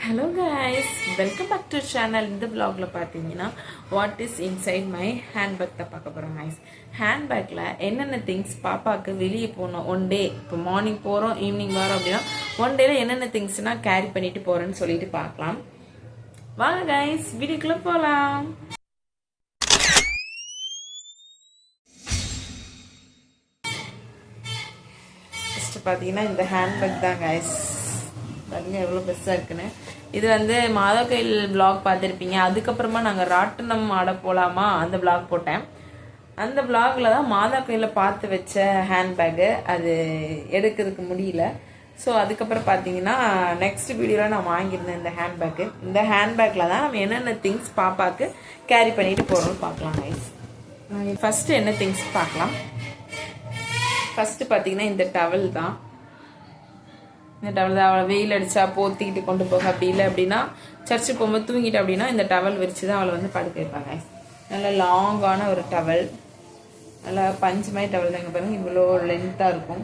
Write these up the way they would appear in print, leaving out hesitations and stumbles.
Hello guys, welcome back to channel. இந்த vlogல பாத்தீங்கன்னா what is inside my handbag தான் பார்க்க போறோம் guys. Handbagல என்னென்ன things பாப்பாக்கு வெளியே போறோம் one day இப்போ மார்னிங் போறோம் ஈவினிங் வரோம் அப்படினா one dayல என்னென்ன thingsனா கேரி பண்ணிட்டு போறேன்னு சொல்லிட்டு பார்க்கலாம். வாங்க guys, வீடியோக்குள்ள போலாம். ஃபர்ஸ்ட் பாத்தீங்கன்னா இந்த handbag தான் guys. பாருங்க எவ்வளவு பெருசா இருக்குன்னு. இது வந்து மாதவகையில் vlog பார்த்திருப்பீங்க. அதுக்கப்புறமா நாங்க ராட்டினம் ஆட போலாமா அந்த vlog போட்டேன். அந்த vlogல தான் மாதவகையில பார்த்து வச்ச ஹேண்ட்பேக் அது எடுக்கிறதுக்கு முடியல. ஸோ அதுக்கப்புறம் பார்த்தீங்கன்னா நெக்ஸ்ட் வீடியோவில் நான் வாங்கியிருந்தேன் இந்த ஹேண்ட்பேக்கு. இந்த ஹேண்ட்பேக்கில் தான் நம்ம என்னென்ன திங்ஸ் பாப்பாவுக்கு கேரி பண்ணிட்டு போகிறோம்னு பார்க்கலாம் கைஸ். ஃபர்ஸ்ட் என்ன திங்ஸ் பார்க்கலாம். ஃபர்ஸ்ட் பார்த்தீங்கன்னா இந்த டவல் தான். இந்த டவல் தான் அவளை வெயில் அடிச்சா போத்திக்கிட்டு கொண்டு போக அப்படி இல்லை அப்படின்னா சர்ச்சுக்கு போகும்போது தூங்கிட்டு அப்படின்னா இந்த டவல் விரிச்சு தான் அவளை வந்து படுக்க வைப்பாங்க. நல்லா லாங்கான ஒரு டவல், நல்லா பஞ்சு மாதிரி டவல் தான். இங்கே பாருங்க இவ்வளோ லென்த்தாக இருக்கும்,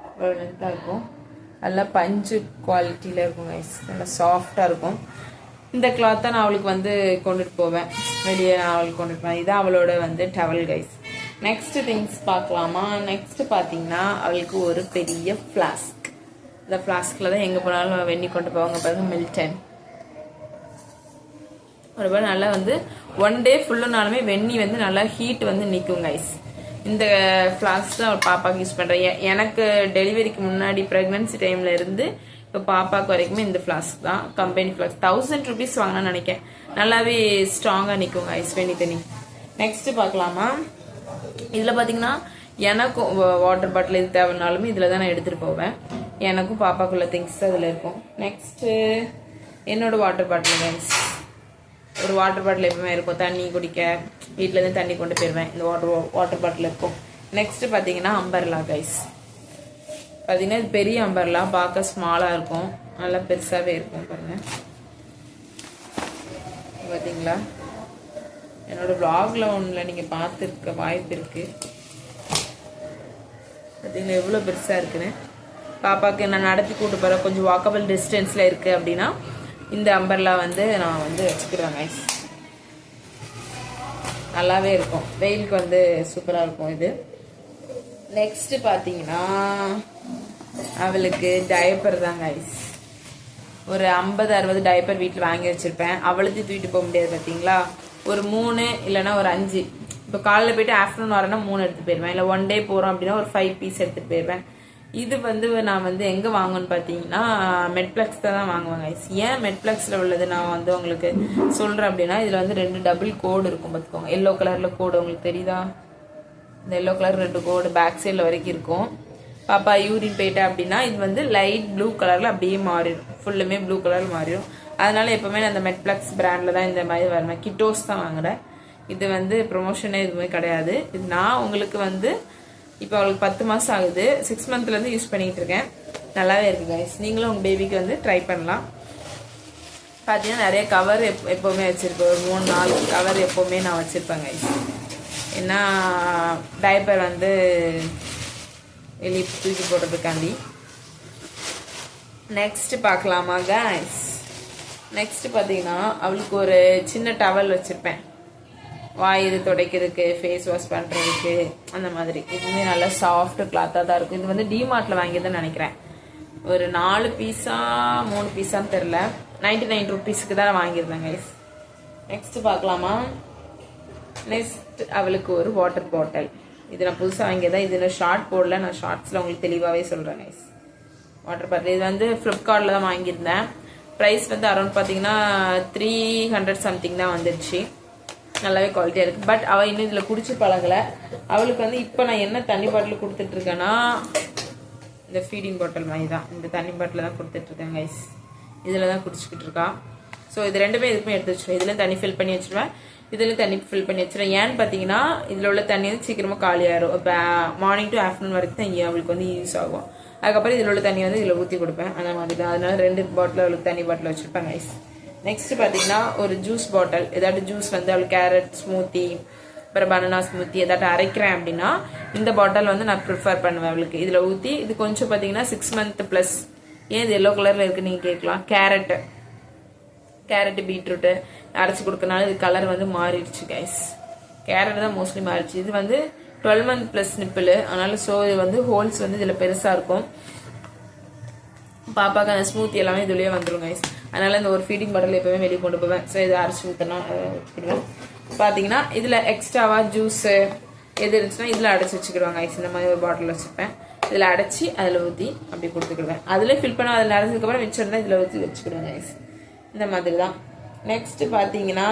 இவ்வளோ லென்த்தாக இருக்கும். நல்லா பஞ்சு குவாலிட்டியில் இருக்கும் கைஸ், நல்லா சாஃப்டாக இருக்கும். இந்த கிளாத் தான் நான் அவளுக்கு வந்து கொண்டுட்டு போவேன், வெளியே நான் அவளுக்கு கொண்டுட்டு போவேன். இதுதான் அவளோட வந்து டவல் கைஸ். நெக்ஸ்ட் திங்ஸ் பார்க்கலாமா. நெக்ஸ்ட் பார்த்தீங்கன்னா அவளுக்கு ஒரு பெரிய ஃப்ளாஸ்க். இந்த ஃப்ளாஸ்கில் தான் எங்கே போனாலும் வெண்ணி கொண்டு போவாங்க பாருங்க, மில்டன். ஒரு பேர் நல்லா வந்து ஒன் டே ஃபுல்லுனாலுமே வெண்ணி வந்து நல்லா ஹீட் வந்து நிற்கும் கைஸ். இந்த ஃப்ளாஸ்க் தான் ஒரு பாப்பாவுக்கு யூஸ் பண்ணுறேன். எனக்கு டெலிவரிக்கு முன்னாடி ப்ரெக்னன்சி டைமில் இருந்து இப்போ பாப்பாவுக்கு வரைக்குமே இந்த ஃப்ளாஸ்க் தான், கம்பெனி ஃப்ளாஸ்க். 1000 rupees வாங்கினா நினைக்கிறேன். நல்லாவே ஸ்ட்ராங்காக நிற்கும் கைஸ் வெண்ணி தண்ணி. நெக்ஸ்ட் பார்க்கலாமா. இதில் பார்த்தீங்கன்னா எனக்கும் வாட்டர் பாட்டில் இது தேவைனாலுமே இதில் தான் நான் எடுத்துகிட்டு போவேன். எனக்கும் பாப்பாக்குள்ள திங்ஸ் அதில் இருக்கும். நெக்ஸ்ட்டு என்னோட வாட்டர் பாட்டில் கைஸ். ஒரு வாட்டர் பாட்டில் எப்பவுமே இருக்கும், தண்ணி குடிக்க வீட்டிலேருந்து தண்ணி கொண்டு போயிடுவேன். இந்த வாட்டர் பாட்டில் இருக்கும். நெக்ஸ்ட் பார்த்தீங்கன்னா அம்பர்லா கைஸ். பார்த்தீங்கன்னா இது பெரிய அம்பர்லா, பார்க்க ஸ்மாலாக இருக்கும், நல்லா பெருசாகவே இருக்கும் பாருங்க. பார்த்தீங்களா என்னோட vlogல ஒன்றில் நீங்கள் பார்த்துருக்க வாய்ப்பு இருக்குது. பார்த்தீங்களா எவ்வளோ பெருசாக இருக்குன்னு. பாப்பாவுக்கு நான் நடத்தி கூட்டு போகிறேன், கொஞ்சம் வாக்கபிள் டிஸ்டன்ஸில் இருக்குது அப்படின்னா இந்த அம்பர்லா வந்து நான் வந்து வச்சுக்கிறேன் கைஸ். நல்லாவே இருக்கும், வெயிலுக்கு வந்து சூப்பராக இருக்கும் இது. நெக்ஸ்ட் பார்த்தீங்கன்னா அவளுக்கு டயப்பர் தான் கைஸ். ஒரு 50-60 டயப்பர் வீட்டில் வாங்கி வச்சுருப்பேன். அவளுக்கு தூக்கிட்டு போக முடியாது பார்த்தீங்களா. ஒரு 3 இல்லைன்னா ஒரு 5. இப்போ காலையில் போயிட்டு ஆஃப்டர்நூன் வரேன்னா 3 எடுத்து போயிடுவேன். இல்லை ஒன் டே போகிறோம் அப்படின்னா ஒரு 5 பீஸ் எடுத்துகிட்டு போயிடுவேன். இது வந்து நான் வந்து எங்கே வாங்குவேன்னு பார்த்தீங்கன்னா மெட்ப்ளக்ஸில் தான் வாங்குவேன் கைஸ். ஏன் மெட்ப்ளக்ஸில் உள்ளது நான் வந்து உங்களுக்கு சொல்கிறேன் அப்படின்னா இதில் வந்து 2 டபுள் கோடு இருக்கும் பார்த்துக்கோங்க. எல்லோ கலரில் கோடு உங்களுக்கு தெரியுதா, இந்த எல்லோ கலர் 2 கோடு பேக் சைடில் வரைக்கும் இருக்கும். பாப்பா யூரின் போயிட்டா அப்படின்னா இது வந்து லைட் ப்ளூ கலரில் அப்படியே மாறிடும், ஃபுல்லுமே ப்ளூ கலர் மாறிடும். அதனால எப்போவுமே நான் அந்த மெட்ப்ளக்ஸ் பிராண்டில் தான் இந்த மாதிரி வருவேன். கிட்டோஸ் தான் வாங்குறேன். இது வந்து ப்ரொமோஷனே எதுவுமே கிடையாது. இது நான் உங்களுக்கு வந்து இப்போ அவளுக்கு 10 மாதம் ஆகுது, 6 monthலேருந்து யூஸ் பண்ணிகிட்டு இருக்கேன். நல்லாவே இருக்குது கைஸ். நீங்களும் உங்கள் பேபிக்கு வந்து ட்ரை பண்ணலாம். பார்த்தீங்கன்னா நிறைய கவர் எப்போவுமே வச்சுருப்பேன். ஒரு 3-4 கவர் எப்போவுமே நான் வச்சுருப்பேன் கைஸ். ஏன்னா டைப்பர் வந்து வெளியே தூக்கி போடுறதுக்காண்டி. நெக்ஸ்ட் பார்க்கலாமா கைஸ். நெக்ஸ்ட் பார்த்தீங்கன்னா அவளுக்கு ஒரு சின்ன டவல் வச்சுருப்பேன், வாய் இது துடைக்கிறதுக்கு, ஃபேஸ் வாஷ் பண்ணுறதுக்கு அந்த மாதிரி. இதுவுமே நல்லா சாஃப்ட் கிளாத்தாக தான் இருக்கும். இது வந்து டிமார்ட்டில் வாங்கியதுன்னு நினைக்கிறேன். ஒரு 4 பீஸா 3 பீஸான்னு தெரில, 99 rupeesக்கு தான் வாங்கியிருந்தேன் கைஸ். நெக்ஸ்ட் பார்க்கலாமா. நெக்ஸ்ட் அவளுக்கு ஒரு வாட்டர் பாட்டில். இது நான் புதுசாக வாங்கியதான். இது நான் ஷார்ட் போடல, நான் ஷார்ட்ஸில் உங்களுக்கு தெளிவாகவே சொல்கிறேன் கைஸ். வாட்டர் பாட்டில் இது வந்து ஃப்ளிப்கார்ட்டில் தான் வாங்கியிருந்தேன். ப்ரைஸ் வந்து அரௌண்ட் பார்த்தீங்கன்னா 300 something தான் வந்துடுச்சு. நல்லாவே குவாலிட்டியாக இருக்குது. பட் அவள் இன்னும் இதில் குடிச்சு பழகலை. அவளுக்கு வந்து இப்போ நான் என்ன தண்ணி பாட்டில் கொடுத்துட்ருக்கேன்னா இந்த ஃபீடிங் பாட்டில் மாதிரி தான், இந்த தண்ணி பாட்டில் தான் கொடுத்துட்ருக்கேன் கைஸ். இதில் தான் குடிச்சிக்கிட்டு இருக்கா. ஸோ இது ரெண்டுமே எதுக்குமே எடுத்து வச்சுருவேன். இதில் தண்ணி ஃபில் பண்ணி வச்சுருவேன், இதில் தண்ணி ஃபில் பண்ணி வச்சுருவேன். ஏன்னு பார்த்தீங்கன்னா இதில் உள்ள தண்ணி வந்து சீக்கிரமாக காலியாயிரும். இப்போ மார்னிங் டு ஆஃப்டர்நூன் வரைக்கும் தான் அவளுக்கு வந்து யூஸ் ஆகும். அதுக்கப்புறம் இதில் உள்ள தண்ணி வந்து இதில் ஊற்றி கொடுப்பேன், அந்த மாதிரி தான். அதனால 2 பாட்டில் அவளுக்கு தண்ணி பாட்டில் வச்சுருப்பேன் கைஸ். நெக்ஸ்ட் பார்த்தீங்கன்னா ஒரு ஜூஸ் பாட்டில். ஏதாட்டு ஜூஸ் வந்து அவளுக்கு கேரட் ஸ்மூத்தி, அப்புறம் பனானா ஸ்மூத்தி ஏதாட்டு அரைக்கிறேன் அப்படின்னா இந்த பாட்டில் வந்து நான் ப்ரிஃபர் பண்ணுவேன் அவளுக்கு. இதில் ஊற்றி இது கொஞ்சம் பார்த்தீங்கன்னா 6 month ப்ளஸ். ஏன் இது எல்லோ கலரில் இருக்குன்னு நீங்கள் கேட்கலாம். கேரட்டு கேரட் பீட்ரூட்டு அரைச்சி கொடுக்கறனால இது கலர் வந்து மாறிடுச்சு கைஸ். கேரட் தான் மோஸ்ட்லி மாறிடுச்சு. இது வந்து 12 month ப்ளஸ் நிப்பிள், அதனால ஸோ இது வந்து ஹோல்ஸ் வந்து இதில் பெருசாக இருக்கும். பாப்பாக்கு அந்த ஸ்மூத்தி எல்லாமே இதுலேயே வந்துடும் கைஸ். அதனால இந்த ஒரு ஃபீடிங் பாட்டில் எப்பவுமே வெளியே கொண்டு போவேன். ஸோ இதை அரைச்சி ஊற்றினா வச்சுக்கிடுவேன். பார்த்தீங்கன்னா இதில் எக்ஸ்ட்ராவாக ஜூஸு எது இருந்துச்சுன்னா இதில் அடைச்சி வச்சுக்கிடுவாங்க கைஸ். இந்த மாதிரி ஒரு பாட்டில் வச்சுப்பேன். இதில் அடைச்சி அதில் ஊற்றி அப்படி கொடுத்துக்கிடுவேன். அதில் ஃபில் பண்ண அதில் அரைச்சதுக்கப்புறம் மிச்சம் இருந்தால் இதில் ஊற்றி வச்சுக்கிடுவேன் கைஸ். இந்த மாதிரி தான். நெக்ஸ்ட்டு பார்த்தீங்கன்னா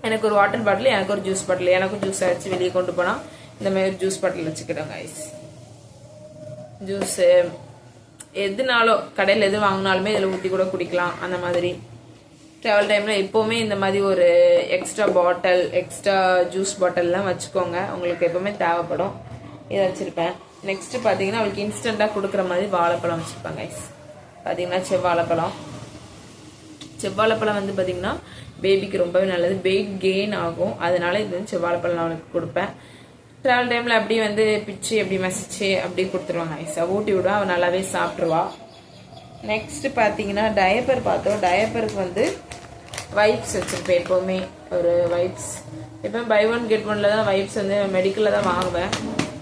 எனக்கு ஒரு வாட்டர் பாட்டில், எனக்கு ஒரு ஜூஸ் பாட்டில். எனக்கும் ஜூஸ் அரைச்சி வெளியே கொண்டு போனால் இந்த மாதிரி ஒரு ஜூஸ் பாட்டில் வச்சுக்கிடுவேன் கைஸ். ஜூஸு எதுனாலும் கடையில் எது வாங்கினாலுமே இதில் ஊற்றி கூட குடிக்கலாம். அந்த மாதிரி ட்ராவல் டைமில் எப்போவுமே இந்த மாதிரி ஒரு எக்ஸ்ட்ரா பாட்டில், எக்ஸ்ட்ரா ஜூஸ் பாட்டில்லாம் வச்சுக்கோங்க. உங்களுக்கு எப்போவுமே தேவைப்படும். இதை வச்சுருப்பேன். நெக்ஸ்ட்டு பார்த்தீங்கன்னா அவளுக்கு இன்ஸ்டண்ட்டாக கொடுக்குற மாதிரி வாழைப்பழம் வச்சுருப்பேன் கைஸ். பார்த்தீங்கன்னா செவ்வாழைப்பழம் வந்து பார்த்தீங்கன்னா பேபிக்கு ரொம்பவே நல்லது. வெயிட் கெயின் ஆகும். அதனால இது வந்து செவ்வாழைப்பழம் நான் அவளுக்கு கொடுப்பேன். ட்ராவல் டைமில் அப்படியே வந்து பிச்சு அப்படி மசிச்சு அப்படி கொடுத்துருவாங்க ஐஸா. ஊட்டி விடுவா, அவள் நல்லாவே சாப்பிட்ருவா. நெக்ஸ்ட்டு பார்த்தீங்கன்னா டயப்பர் பார்த்தோம். டயப்பருக்கு வந்து வைப்ஸ் வச்சுருப்பேன் எப்போவுமே. ஒரு வைப்ஸ் எப்போவும் buy 1 get 1 தான் வைப்ஸ் வந்து மெடிக்கலில் தான் வாங்குவேன்.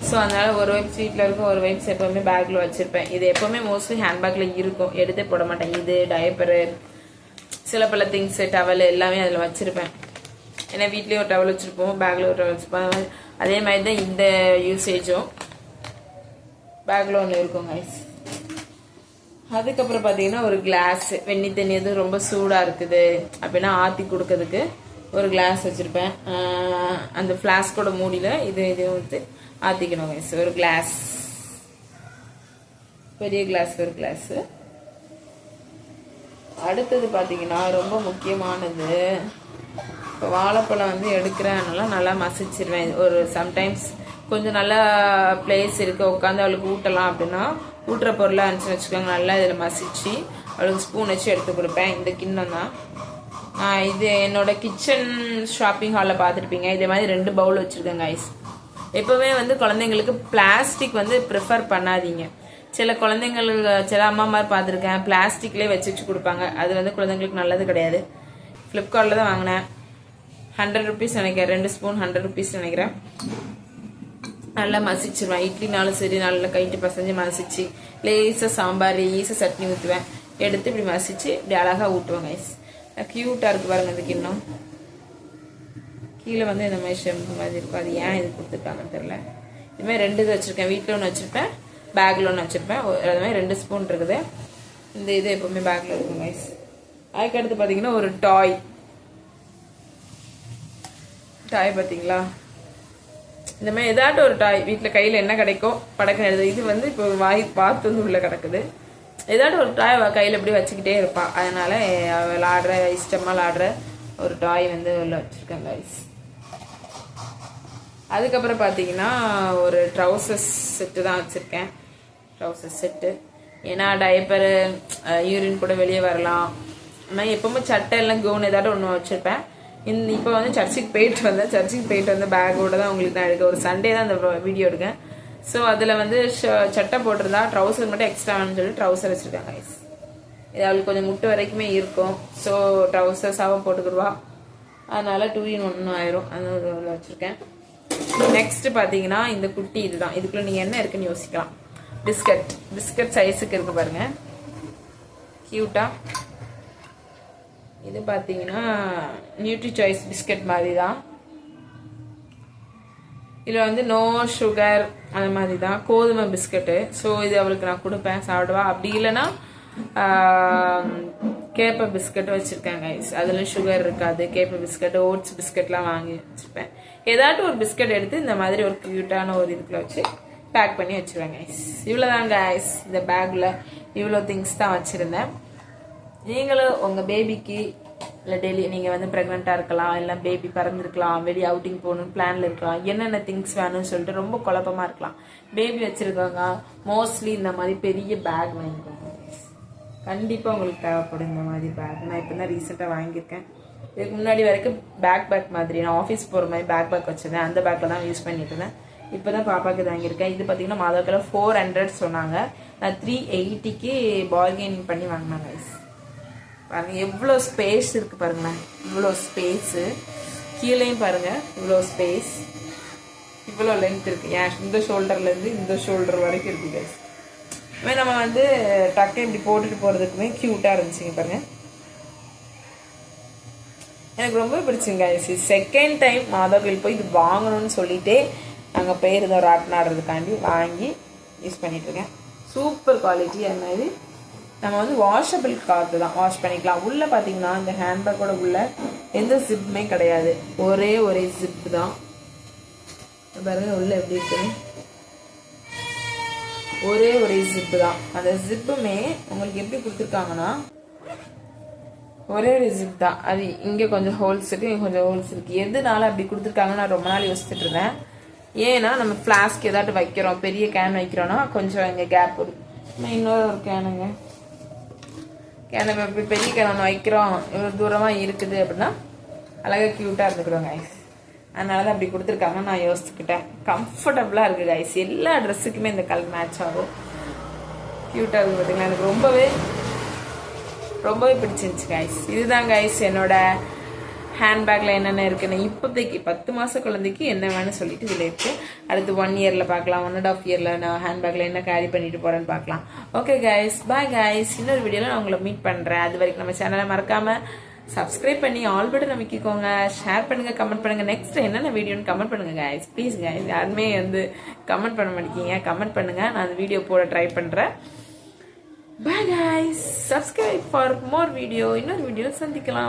ஸோ அதனால் ஒரு வைப்ஸ் வீட்டில் இருக்கும், ஒரு வைப்ஸ் எப்போவுமே பேக்கில் வச்சுருப்பேன். இது எப்போவுமே மோஸ்ட்லி ஹேண்ட்பேக்கில் இருக்கும், எடுத்தே போட மாட்டேன். இது டயப்பரு, சில பல திங்ஸு, டவல் எல்லாமே அதில் வச்சுருப்பேன். ஏன்னா வீட்லேயும் ஒரு டவல் வச்சுருப்போம், பேக்கில் ஒரு டவல் வச்சுருப்போம். அதே மாதிரி தான் இந்த யூசேஜும் பேக்கில் ஒன்று இருக்கும் கைஸ். அதுக்கப்புறம் பார்த்தீங்கன்னா ஒரு கிளாஸ், வெந்நி தண்ணி எதுவும் ரொம்ப சூடாக இருக்குது அப்படின்னா ஆற்றி கொடுக்கறதுக்கு ஒரு கிளாஸ் வச்சுருப்பேன். அந்த ஃப்ளாஸ்கோட மூடியில் இது வந்து ஆற்றிக்கணும் கைஸ். ஒரு கிளாஸ், பெரிய கிளாஸ் ஒரு கிளாஸு. அடுத்தது பார்த்தீங்கன்னா ரொம்ப முக்கியமானது, இப்போ வாழைப்பழம் வந்து எடுக்கிறனால நல்லா மசிச்சிருவேன். ஒரு சம்டைம்ஸ் கொஞ்சம் நல்லா பிளேஸ் இருக்குது உட்காந்து அவளுக்கு ஊட்டலாம் அப்படின்னா ஊட்டுற பொருளாக இருந்துச்சுன்னு வச்சுக்கோங்க, நல்லா இதில் மசிச்சு அவளுக்கு ஸ்பூன் வச்சு எடுத்து கொடுப்பேன். இந்த கிண்ணம் தான். இது என்னோட கிச்சன் ஷாப்பிங் ஹாலில் பார்த்துருப்பீங்க. இதே மாதிரி 2 பவுல் வச்சுருக்கேன் கைஸ். எப்போவுமே வந்து குழந்தைங்களுக்கு பிளாஸ்டிக் வந்து ப்ரிஃபர் பண்ணாதீங்க. சில குழந்தைங்களுக்கு, சில அம்மாமார் பார்த்துருக்கேன் பிளாஸ்டிக்லேயே வச்சு கொடுப்பாங்க. அது வந்து குழந்தைங்களுக்கு நல்லது கிடையாது. ஃப்ளிப்கார்ட்டில் தான் வாங்கினேன். 100 rupees நினைக்கிறேன். 2 ஸ்பூன் 100 rupees நினைக்கிறேன். நல்லா மசிச்சிருவேன். இட்லினாலும் சரி நல்லா கைட்டு பசஞ்சு மசிச்சு லேசாக சாம்பார் ஈஸாக சட்னி ஊற்றுவேன். எடுத்து இப்படி மசிச்சு இப்படி அழகாக ஊட்டுவேன் கைஸ். க்யூட்டாக இருக்குது பாருங்கள். இந்த கிண்ணம் கீழே வந்து இந்த மாதிரி ஷெம்பு மாதிரி இருக்கும். அது ஏன் இது கொடுத்துருக்காங்கன்னு தெரில. இதுமாதிரி 2 இது வச்சுருக்கேன். வீட்டில் ஒன்று வச்சுருப்பேன், பேக்கில் ஒன்று வச்சுருப்பேன். அது மாதிரி 2 ஸ்பூன் இருக்குது. இந்த இது எப்போவுமே பேக்கில் இருக்கும் கைஸ். அதுக்கடுத்து பார்த்தீங்கன்னா ஒரு டாய் பார்த்தீங்களா, இந்த மாதிரி ஏதாட்டும் ஒரு டாய் வீட்டில் கையில் என்ன கிடைக்கும் படக்கு எழுது. இது வந்து இப்போ வாய் பார்த்து வந்து உள்ளே கிடக்குது. ஏதாட்டும் ஒரு டாய் கையில் எப்படி வச்சுக்கிட்டே இருப்பாள். அதனால் விளாடுற இஷ்டமாக விளாடுற ஒரு டாய் வந்து உள்ள வச்சுருக்கேன் கைஸ். அதுக்கப்புறம் பார்த்தீங்கன்னா ஒரு ட்ரௌசர்ஸ் செட்டு தான் வச்சுருக்கேன். ட்ரௌசர்ஸ் செட்டு, ஏன்னா டயப்பரு யூரின் கூட வெளியே வரலாம். ஆனால் எப்போவுமே சட்டை எல்லாம் கவுன் ஏதாட்டும் ஒன்று வச்சுருப்பேன். இப்போ வந்து சர்ச்சுக்கு போயிட்டு வந்த பேக்கோட தான் உங்களுக்கு தான் எடுக்க. ஒரு சண்டே தான் அந்த வீடியோ எடுக்கேன். ஸோ அதில் வந்து சட்டை போட்டிருந்தா ட்ரௌசர் மட்டும் எக்ஸ்ட்ரா வேணும்னு சொல்லி ட்ரௌசர் வச்சுருக்கேன் கைஸ். இது அவளுக்கு கொஞ்சம் முட்டு வரைக்குமே இருக்கும். ஸோ ட்ரௌசர்ஸாகவும் போட்டுக்கிடுவா. அதனால 2 in 1 ஆயிரும். அது வச்சுருக்கேன். நெக்ஸ்ட்டு பார்த்தீங்கன்னா இந்த குட்டி இதுதான். இதுக்குள்ளே நீங்கள் என்ன இருக்குன்னு யோசிக்கலாம். பிஸ்கட் சைஸுக்கு இருக்கு பாருங்க, க்யூட்டாக. இது பார்த்தீங்கன்னா நியூட்ரி சாய்ஸ் பிஸ்கட் மாதிரி தான். இதில் வந்து நோ சுகர் அந்த மாதிரி தான், கோதுமை பிஸ்கட்டு. ஸோ இது அவளுக்கு நான் கொடுப்பேன், சாப்பிடுவா. அப்படி இல்லைன்னா கேப்பை பிஸ்கட் வச்சுருக்கேன் கைஸ். அதில் சுகர் இருக்காது. கேப்பை பிஸ்கட், ஓட்ஸ் பிஸ்கட்லாம் வாங்கி வச்சுருப்பேன். ஏதாட்டும் ஒரு பிஸ்கட் எடுத்து இந்த மாதிரி ஒரு க்யூட்டான ஒரு இதுக்குள்ள வச்சு பேக் பண்ணி வச்சுருவேன் கைஸ். இவ்வளோதான் கைஸ். இந்த பேக்கில் இவ்வளோ திங்ஸ் தான் வச்சுருந்தேன். நீங்களும் உங்கள் பேபிக்கு இல்லை டெய்லி நீங்கள் வந்து ப்ரெக்னெண்ட்டாக இருக்கலாம், இல்லை பேபி பறந்துருக்கலாம், வெளியே அவுட்டிங் போகணுன்னு பிளானில் இருக்கலாம், என்னென்ன திங்ஸ் வேணும்னு சொல்லிட்டு ரொம்ப குழப்பமாக இருக்கலாம். பேபி வச்சுருக்கவங்க மோஸ்ட்லி இந்த மாதிரி பெரிய பேக் வாங்கிக்கோங்க. கண்டிப்பாக உங்களுக்கு தேவைப்படும் இந்த மாதிரி பேக். நான் இப்போ தான் ரீசெண்டாக வாங்கியிருக்கேன். இதுக்கு முன்னாடி வரைக்கும் பேக் மாதிரி நான் ஆஃபீஸ் போகிற மாதிரி பேக் வச்சுருந்தேன். அந்த பேக்கில் தான் யூஸ் பண்ணிட்டு இருந்தேன். இப்போ தான் பாப்பாவுக்கு வாங்கியிருக்கேன். இது பார்த்தீங்கன்னா மாதவக்கில் 400 சொன்னாங்க. நான் 380க்கு பார்கெயின் பண்ணி வாங்கினேன் கைஸ். பாருங்க எவ்வளோ ஸ்பேஸ் இருக்கு பாருங்களேன், இவ்வளோ ஸ்பேஸு. கீழேயும் பாருங்க இவ்வளோ ஸ்பேஸ், இவ்வளோ லென்த் இருக்கு. ஏன் இந்த ஷோல்டர்லேருந்து இந்த ஷோல்டர் வரைக்கும் இருக்கு கைஸ். நம்ம வந்து டக்கை இப்படி போட்டுட்டு போகிறதுக்குமே க்யூட்டாக இருந்துச்சுங்க பாருங்க. எனக்கு ரொம்ப பிடிச்சிங்க கைஸ். செகண்ட் டைம் மாதாவில் போய் இது வாங்கணும்னு சொல்லிட்டு நாங்கள் போயிருந்தோம் ராட்னாடுறதுக்காண்டி வாங்கி யூஸ் பண்ணிட்டுருக்கேன். Super quality. அது மாதிரி நம்ம வந்து வாஷபிள் கிளாத்து தான், வாஷ் பண்ணிக்கலாம். உள்ளே பார்த்தீங்கன்னா இந்த ஹேண்ட்பேக்கோட உள்ள எந்த ஜிப்புமே கிடையாது, ஒரே ஜிப்பு தான். பாருங்க உள்ள எப்படி இருக்குன்னு, ஒரே ஜிப்பு தான். அந்த ஜிப்புமே உங்களுக்கு எப்படி கொடுத்துருக்காங்கன்னா ஒரே ஜிப் தான். அது இங்கே கொஞ்சம் ஹோல்ஸ் இருக்குது, இங்கே கொஞ்சம் ஹோல்ஸ் இருக்குது. எதுனால அப்படி கொடுத்துருக்காங்கன்னு நான் ரொம்ப நாள் யோசிச்சுட்டு இருந்தேன். ஏன்னா நம்ம ஃப்ளாஸ்க் ஏதாட்டு வைக்கிறோம், பெரிய கேன் வைக்கிறோன்னா கொஞ்சம் இங்கே கேப் இருக்கும். இன்னொரு ஒரு கேனுங்க, கேனை இப்படி பெரிய கேன் ஒன்று வைக்கிறோம், இவ்வளோ தூரமாக இருக்குது அப்படின்னா அழகாக க்யூட்டாக இருந்துக்கிறோம் கைஸ். அதனால தான் அப்படி கொடுத்துருக்காங்கன்னு நான் யோசிச்சுக்கிட்டேன். கம்ஃபர்டபுளாக இருக்குது கைஸ். எல்லா ட்ரெஸ்ஸுக்குமே இந்த கலர் மேட்ச் ஆகும். க்யூட்டாக இருக்குது பார்த்தீங்களா. எனக்கு ரொம்பவே பிடிச்சிருந்துச்சு கைஸ். இதுதான் கைஸ் என்னோட ஹேண்ட்பேக்கில் என்னென்ன இருக்குன்னு இப்போதைக்கு 10 மாத குழந்தைக்கு என்ன வேணும்னு சொல்லிட்டு இதில் இருக்குது. அடுத்து 1 இயரில் பார்க்கலாம், 1.5 இயரில் நான் ஹேண்ட்பேக்கில் என்ன கேரி பண்ணிட்டு போகிறேன்னு பார்க்கலாம். Okay guys, bye guys. இன்னொரு வீடியோவில் நான் உங்களை மீட் பண்ணுறேன். அது வரைக்கும் நம்ம சேனலை மறக்காமல் சப்ஸ்கிரைப் பண்ணி ஆல் பட்டன் அமைக்கிக்கோங்க, ஷேர் பண்ணுங்கள், கமெண்ட் பண்ணுங்கள். நெக்ஸ்ட் என்னென்ன வீடியோன்னு கமெண்ட் பண்ணுங்கள் கைஸ். ப்ளீஸ் கைஸ், யாருமே வந்து கமெண்ட் பண்ண மாட்டேங்கிங்க. கமெண்ட் பண்ணுங்கள், நான் அந்த வீடியோ போட ட்ரை பண்ணுறேன். Bye guys, subscribe for more video. இன்னொரு வீடியோ சந்திக்கலாம்.